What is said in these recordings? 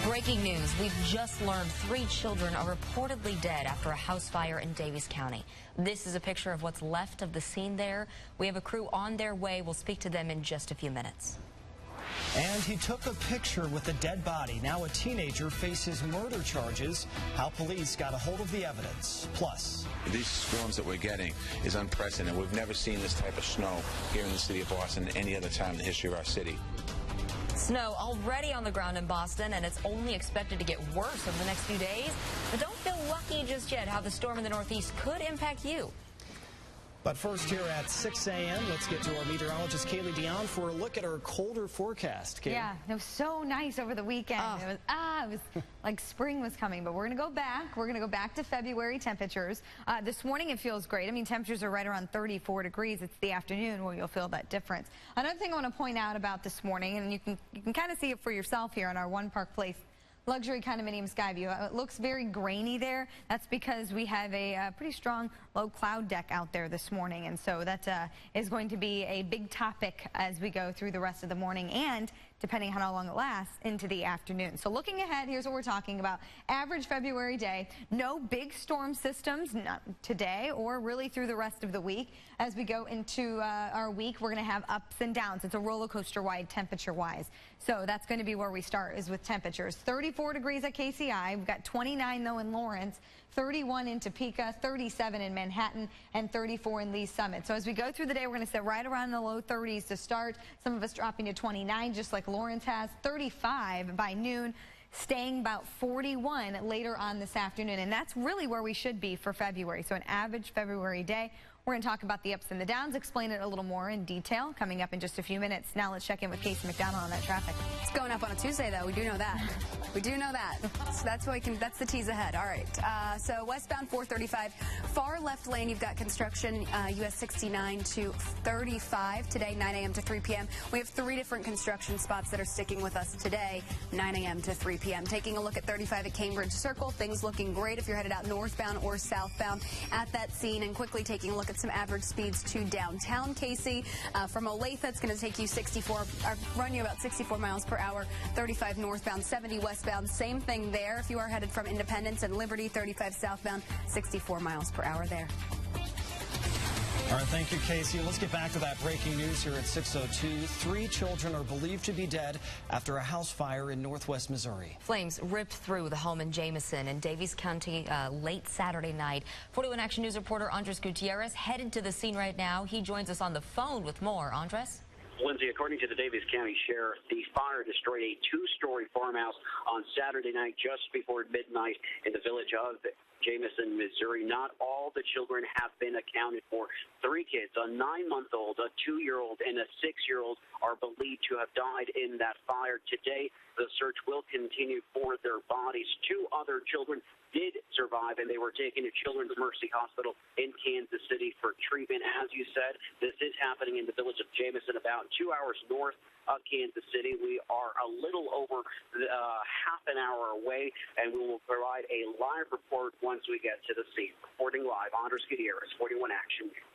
Breaking news. We've just learned 3 children are reportedly dead after a house fire in Daviess County. This is a picture of what's left of the scene there. We have a crew on their way. We'll speak to them in just a few minutes. And he took a picture with the dead body. Now a teenager faces murder charges. How police got a hold of the evidence. Plus, these storms that we're getting is unprecedented. We've never seen this type of snow here in the city of Boston any other time in the history of our city. Snow already on the ground in Boston, and it's only expected to get worse over the next few days. But don't feel lucky just yet how the storm in the Northeast could impact you. But first, here at 6 a.m., let's get to our meteorologist, Kaylee Dion, for a look at our colder forecast. Kaylee. Yeah, it was so nice over the weekend. It was like spring was coming, but we're going to go back. We're going to go back to February temperatures. This morning, it feels great. I mean, temperatures are right around 34 degrees. It's the afternoon where you'll feel that difference. Another thing I want to point out about this morning, and you can kind of see it for yourself here on our One Park Place luxury condominium sky view. It looks very grainy there. That's because we have a pretty strong low cloud deck out there this morning, and so that is going to be a big topic as we go through the rest of the morning and, depending on how long it lasts, into the afternoon. So looking ahead, here's what we're talking about. Average February day, no big storm systems, not today or really through the rest of the week. As we go into our week, we're going to have ups and downs. It's a roller coaster wide temperature wise. So that's going to be where we start, is with temperatures. 34 degrees at KCI. We've got 29 though in Lawrence, 31 in Topeka, 37 in Manhattan, and 34 in Lee Summit. So as we go through the day, we're going to sit right around the low 30s to start. Some of us dropping to 29, just like Lawrence has, 35 by noon, staying about 41 later on this afternoon. And that's really where we should be for February. So an average February day. We're going to talk about the ups and the downs, explain it a little more in detail coming up in just a few minutes. Now let's check in with Casey McDonald on that traffic. It's going up on a Tuesday, though. We do know that. We do know that. So that's what that's the tease ahead. All right. So westbound 435, far left lane, you've got construction, US 69 to 35 today, 9 a.m. to 3 p.m. We have 3 different construction spots that are sticking with us today, 9 a.m. to 3 p.m. Taking a look at 35 at Cambridge Circle, things looking great if you're headed out northbound or southbound at that scene, and quickly taking a look at some average speeds to downtown Casey. From Olathe, it's going to take you run you about 64 miles per hour, 35 northbound, 70 westbound. Same thing there. If you are headed from Independence and Liberty, 35 southbound, 64 miles per hour there. All right, thank you, Casey. Let's get back to that breaking news here at 6:02. 3 children are believed to be dead after a house fire in northwest Missouri. Flames ripped through the home in Jamison in Daviess County late Saturday night. 41 Action News reporter Andres Gutierrez headed to the scene right now. He joins us on the phone with more. Andres? Lindsay, according to the Daviess County Sheriff, the fire destroyed a 2-story farmhouse on Saturday night just before midnight in the village of Jamison, Missouri. Not all the children have been accounted for. 3 kids, a 9-month-old, a 2-year-old, and a 6-year-old, are believed to have died in that fire. Today, the search will continue for their bodies. 2 other children did survive, and they were taken to Children's Mercy Hospital in Kansas City for treatment. As you said, this is happening in the village of Jamison, about 2 hours north of Kansas City. We are a little over half an hour away, and we will provide a live report once we get to the scene. Reporting live, Andres Gutierrez, 41 Action News.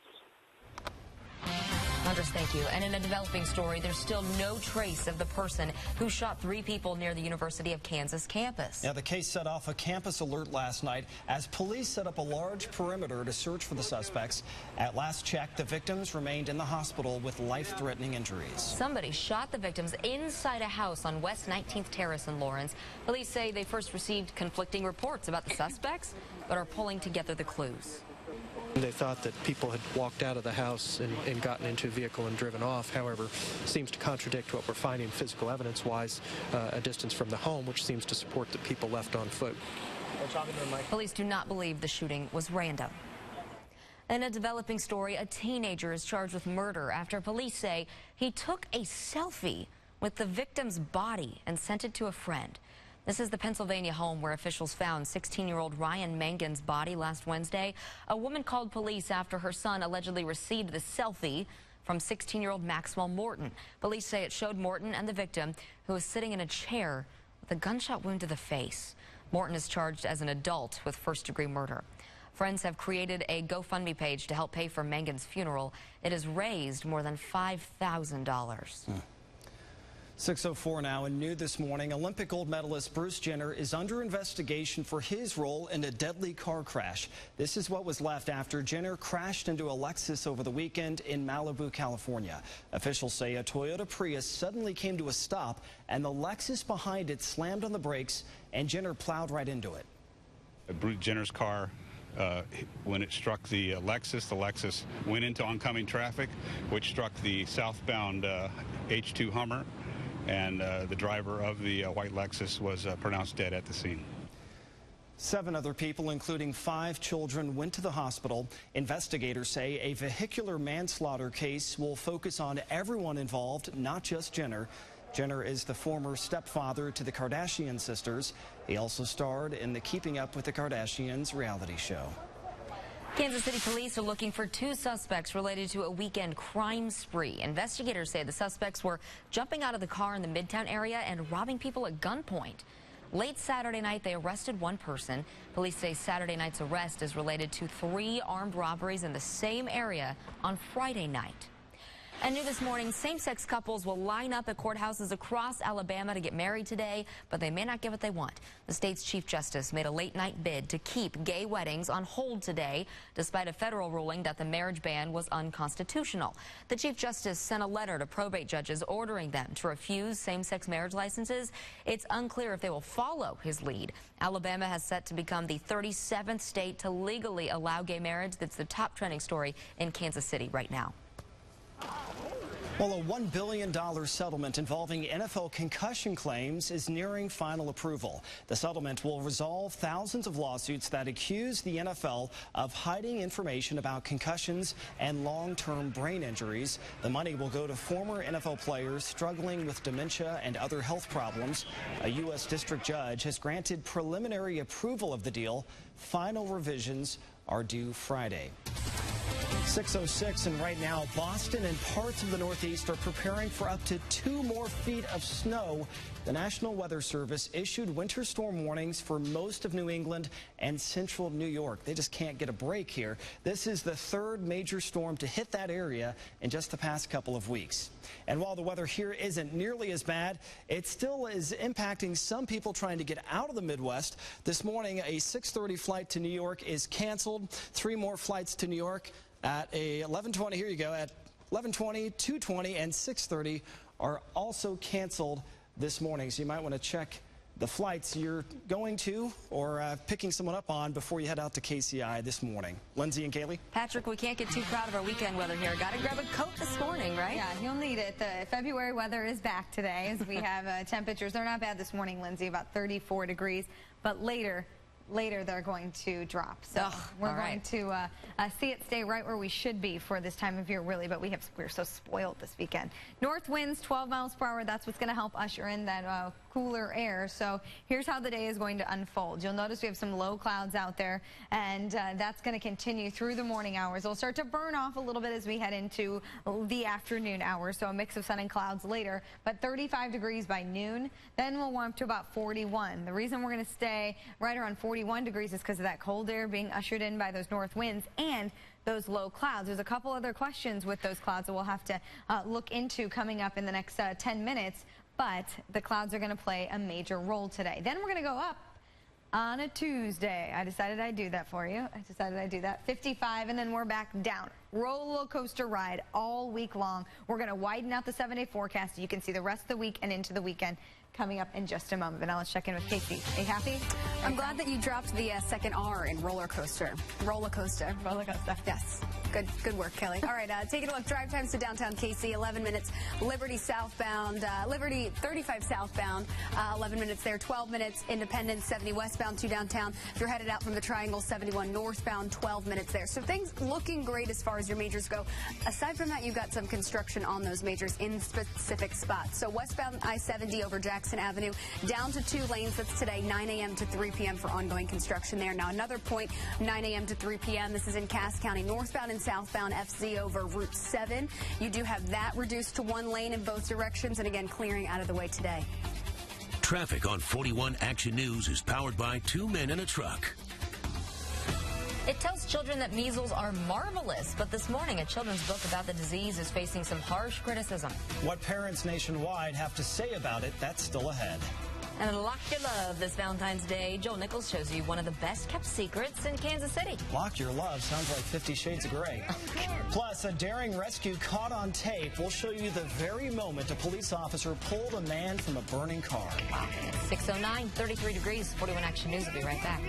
Andres, thank you. And in a developing story, there's still no trace of the person who shot 3 people near the University of Kansas campus. Yeah, the case set off a campus alert last night as police set up a large perimeter to search for the suspects. At last check, the victims remained in the hospital with life-threatening injuries. Somebody shot the victims inside a house on West 19th Terrace in Lawrence. Police say they first received conflicting reports about the suspects, but are pulling together the clues. They thought that people had walked out of the house and gotten into a vehicle and driven off. However, seems to contradict what we're finding physical evidence-wise, a distance from the home, which seems to support that people left on foot. Police do not believe the shooting was random. In a developing story, a teenager is charged with murder after police say he took a selfie with the victim's body and sent it to a friend. This is the Pennsylvania home where officials found 16-year-old Ryan Mangan's body last Wednesday. A woman called police after her son allegedly received the selfie from 16-year-old Maxwell Morton. Police say it showed Morton and the victim, who was sitting in a chair with a gunshot wound to the face. Morton is charged as an adult with first-degree murder. Friends have created a GoFundMe page to help pay for Mangan's funeral. It has raised more than $5,000. 6:04 now, and new this morning, Olympic gold medalist Bruce Jenner is under investigation for his role in a deadly car crash. This is what was left after Jenner crashed into a Lexus over the weekend in Malibu, California. Officials say a Toyota Prius suddenly came to a stop, and the Lexus behind it slammed on the brakes, and Jenner plowed right into it. Bruce Jenner's car, when it struck the Lexus went into oncoming traffic, which struck the southbound H2 Hummer. And the driver of the white Lexus was pronounced dead at the scene. 7 other people, including 5 children, went to the hospital. Investigators say a vehicular manslaughter case will focus on everyone involved, not just Jenner. Jenner is the former stepfather to the Kardashian sisters. He also starred in the Keeping Up with the Kardashians reality show. Kansas City police are looking for 2 suspects related to a weekend crime spree. Investigators say the suspects were jumping out of the car in the Midtown area and robbing people at gunpoint. Late Saturday night, they arrested 1 person. Police say Saturday night's arrest is related to 3 armed robberies in the same area on Friday night. And new this morning, same-sex couples will line up at courthouses across Alabama to get married today, but they may not get what they want. The state's Chief Justice made a late-night bid to keep gay weddings on hold today, despite a federal ruling that the marriage ban was unconstitutional. The Chief Justice sent a letter to probate judges ordering them to refuse same-sex marriage licenses. It's unclear if they will follow his lead. Alabama has set to become the 37th state to legally allow gay marriage. That's the top trending story in Kansas City right now. Well, a $1 billion settlement involving NFL concussion claims is nearing final approval. The settlement will resolve thousands of lawsuits that accuse the NFL of hiding information about concussions and long-term brain injuries. The money will go to former NFL players struggling with dementia and other health problems. A U.S. district judge has granted preliminary approval of the deal. Final revisions are due Friday. 6:06, and right now Boston and parts of the Northeast are preparing for up to 2 more feet of snow. The National Weather Service issued winter storm warnings for most of New England and central New York. They just can't get a break here. This is the 3rd major storm to hit that area in just the past couple of weeks. And while the weather here isn't nearly as bad, it still is impacting some people trying to get out of the Midwest. This morning, a 6:30 flight to New York is canceled. 3 more flights to New York at 11:20, here you go, at 11:20, 2:20, and 6:30 are also canceled this morning. So you might want to check the flights you're going to or picking someone up on before you head out to KCI this morning. Lindsay and Kaylee? Patrick, we can't get too proud of our weekend weather here. Got to grab a coat this morning, right? Yeah, you'll need it. The February weather is back today as we have temperatures. They're not bad this morning, Lindsay, about 34 degrees, but later they're going to drop. So we're going to see it stay right where we should be for this time of year, really, but we're so spoiled this weekend. North winds 12 miles per hour. That's what's going to help usher in that cooler air. So here's how the day is going to unfold. You'll notice we have some low clouds out there, and that's going to continue through the morning hours. It'll start to burn off a little bit as we head into the afternoon hours, so a mix of sun and clouds later, but 35 degrees by noon. Then we'll warm up to about 41. The reason we're going to stay right around 41 degrees is because of that cold air being ushered in by those north winds and those low clouds. There's a couple other questions with those clouds that we'll have to look into coming up in the next 10 minutes. But the clouds are going to play a major role today. Then we're going to go up on a Tuesday. I decided I'd do that for you. 55, and then we're back down. Roller coaster ride all week long. We're going to widen out the 7-day forecast. You can see the rest of the week and into the weekend coming up in just a moment. But now let's check in with Casey. Are you happy? I'm glad that you dropped the second R in roller coaster. Roller coaster. Roller coaster. Yes. Good work, Kelly. All right, taking a look. Drive times to downtown KC, 11 minutes. Liberty southbound, Liberty 35 southbound, 11 minutes there. 12 minutes. Independence 70 westbound to downtown. If you're headed out from the Triangle, 71 northbound, 12 minutes there. So things looking great as far as your majors go. Aside from that, you've got some construction on those majors in specific spots. So westbound I-70 over Jackson Avenue, down to 2 lanes. That's today, 9 a.m. to 3 p.m. for ongoing construction there. Now another point, 9 a.m. to 3 p.m. This is in Cass County, northbound and southbound FZ over Route 7. You do have that reduced to 1 lane in both directions, and again, clearing out of the way today. Traffic on 41 Action News is powered by 2 men in a truck. It tells children that measles are marvelous, but this morning a children's book about the disease is facing some harsh criticism. What parents nationwide have to say about it, that's still ahead. And lock your love this Valentine's Day. Joel Nichols shows you one of the best-kept secrets in Kansas City. Lock your love sounds like 50 Shades of Grey. Plus, a daring rescue caught on tape. We'll show you the very moment a police officer pulled a man from a burning car. 6:09, 33 degrees, 41 Action News. Will be right back.